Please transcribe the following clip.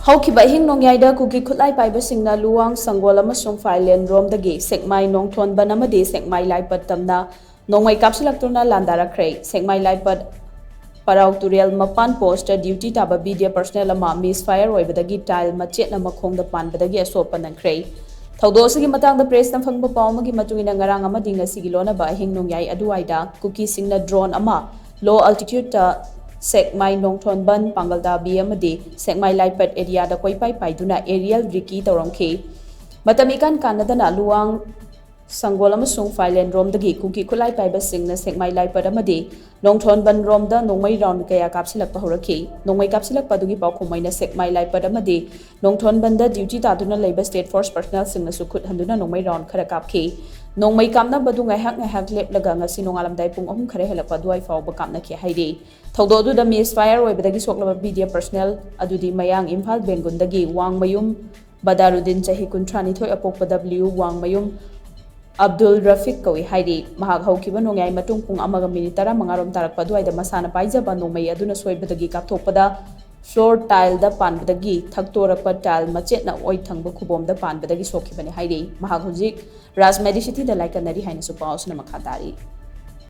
HOUKHIBA AHING NONGYAI Kuki Khutlai Paiba Shingna LUWANG SANGOL AMASUNG PHAILEN ROMDAGI SEKMAI NONGTHONBAN AMADI SEKMAI LAIPAT TAMNA Nongmei Kapsillaktuna Landarakhre SEKMAI LAIPAT PARAO TUREL MAPAN poster duty TABA BDA personnel ama MISFIRE OIBADAGI tile MACHET MAKHONG PANBADAGI ASHOK NANGKHRE Thaudosi matang press na phangba paumagi matungina ngarang ama dinga sigilona ba AHING NONGYAI aduaida Kuki Shingna drone ama low altitude ta SEKMAI NONGTHONBAN PANGALDABI amadi SEKMAI LAIPAT area da Khutlai Paiduna aerial riki tawramkhi matamikan kanadana LUWANG SANGOL AMASUNG PHAILEN ROMDAGI Kuki Khutlai Paiba Shingna SEKMAI LAIPAT amadi NONGTHONBAN ROMDA Nongmei round kaya kapsilakpa horakhi Nongmei Kapsillaktuna dugi paukhumai na SEKMAI LAIPAT amadi NONGTHONBAN da duty taduna leiba state force personnel singna sukhut handuna Nongmei round khara kapkhi Nongmei kamna badu ngahak leplaga ngasi nongalamdai pung 3 khare helakpa duai fawba kamna khe hairi thaudo du da MISFIRE OIBADAGI soklaba BDA personnel adudi mayang Imphal Bengundagi Wangmayum Badarudin chahi 32 apokpa W Wangmayum Abdul Rafiq kawi hairi mahak HOUKHIBA NONGYAI matung pung 1:10 rom tarakpa duaida masana paijaba Nongmei aduna soibadagi kapthokpada floor tile da panbadagi thaktorakpa tile machet na oi thangba khubom da panbadagi sokhibani hairi mahak hojik Rajmedi City da laikanari haina su pausna makhadari